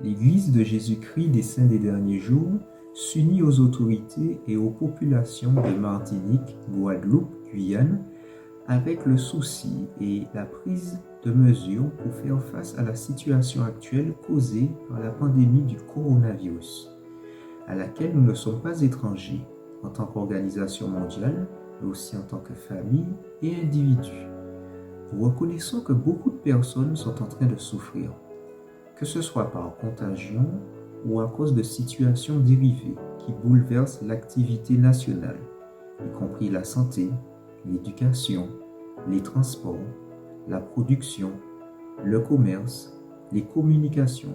l'Église de Jésus-Christ des Saints des Derniers Jours s'unit aux autorités et aux populations de Martinique, Guadeloupe, Guyane, avec le souci et la prise de mesures pour faire face à la situation actuelle causée par la pandémie du coronavirus, à laquelle nous ne sommes pas étrangers en tant qu'organisation mondiale, mais aussi en tant que famille et individus. Nous reconnaissons que beaucoup de personnes sont en train de souffrir, que ce soit par contagion ou à cause de situations dérivées qui bouleversent l'activité nationale, y compris la santé, l'éducation, les transports, la production, le commerce, les communications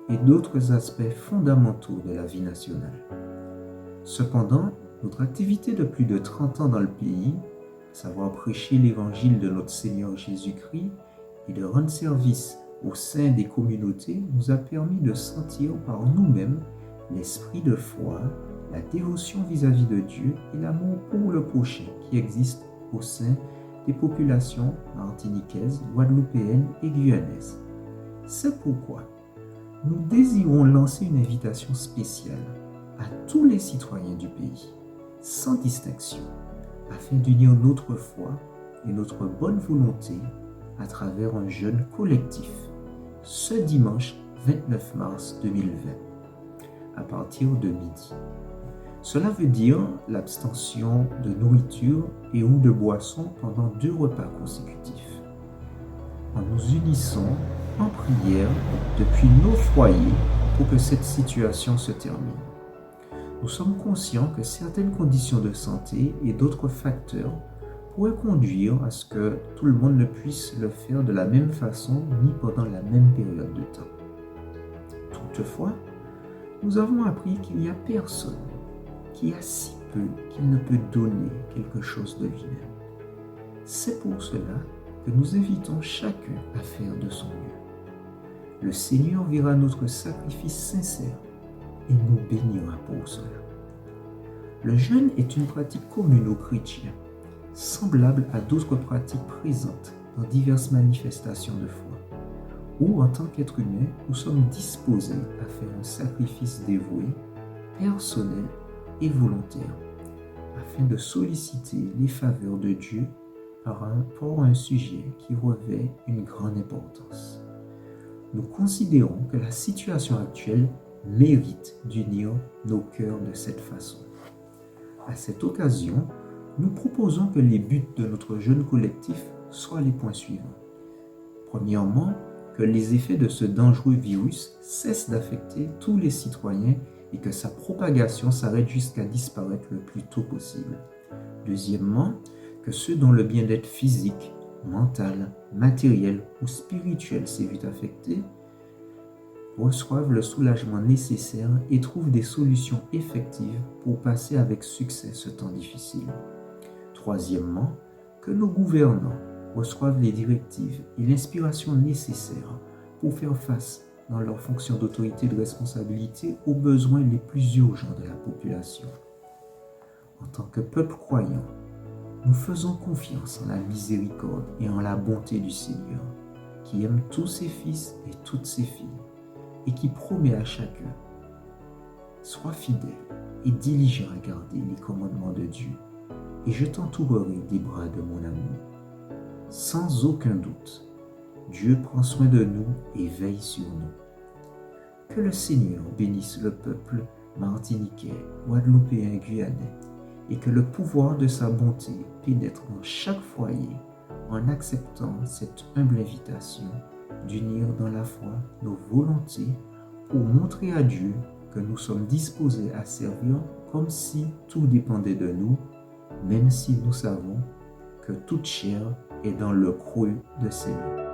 et d'autres aspects fondamentaux de la vie nationale. Cependant, notre activité de plus de 30 ans dans le pays, à savoir prêcher l'évangile de notre Seigneur Jésus-Christ et de rendre service au sein des communautés, nous a permis de sentir par nous-mêmes l'esprit de foi, la dévotion vis-à-vis de Dieu et l'amour pour le prochain qui existe au sein des populations martiniquaises, guadeloupéennes et guyanaises. C'est pourquoi nous désirons lancer une invitation spéciale à tous les citoyens du pays, sans distinction, afin d'unir notre foi et notre bonne volonté à travers un jeûne collectif, ce dimanche 29 mars 2020, à partir de midi. Cela veut dire l'abstention de nourriture et ou de boissons pendant 2 repas consécutifs. En nous unissant en prière depuis nos foyers pour que cette situation se termine. Nous sommes conscients que certaines conditions de santé et d'autres facteurs pourraient conduire à ce que tout le monde ne puisse le faire de la même façon ni pendant la même période de temps. Toutefois, nous avons appris qu'il n'y a personne qui a si peu qu'il ne peut donner quelque chose de lui-même. C'est pour cela que nous invitons chacun à faire de son mieux. Le Seigneur verra notre sacrifice sincère et nous bénira pour cela. Le jeûne est une pratique commune aux chrétiens, semblable à d'autres pratiques présentes dans diverses manifestations de foi, où en tant qu'être humain, nous sommes disposés à faire un sacrifice dévoué, personnel et volontaire, afin de solliciter les faveurs de Dieu par rapport à un sujet qui revêt une grande importance. Nous considérons que la situation actuelle mérite d'unir nos cœurs de cette façon. À cette occasion, nous proposons que les buts de notre jeûne collectif soient les points suivants. Premièrement, que les effets de ce dangereux virus cessent d'affecter tous les citoyens et que sa propagation s'arrête jusqu'à disparaître le plus tôt possible. Deuxièmement, que ceux dont le bien-être physique, mental, matériel ou spirituel s'est vu affecté reçoivent le soulagement nécessaire et trouvent des solutions effectives pour passer avec succès ce temps difficile. Troisièmement, que nos gouvernants reçoivent les directives et l'inspiration nécessaires pour faire face dans leur fonction d'autorité et de responsabilité aux besoins les plus urgents de la population. En tant que peuple croyant, nous faisons confiance en la miséricorde et en la bonté du Seigneur, qui aime tous ses fils et toutes ses filles, et qui promet à chacun: sois fidèle et diligent à garder les commandements de Dieu, et je t'entourerai des bras de mon amour. Sans aucun doute, Dieu prend soin de nous et veille sur nous. Que le Seigneur bénisse le peuple martiniquais, guadeloupéen et guyanais, et que le pouvoir de sa bonté pénètre dans chaque foyer en acceptant cette humble invitation d'unir dans la foi nos volontés pour montrer à Dieu que nous sommes disposés à servir comme si tout dépendait de nous, même si nous savons que toute chair est dans le creux de ses mains.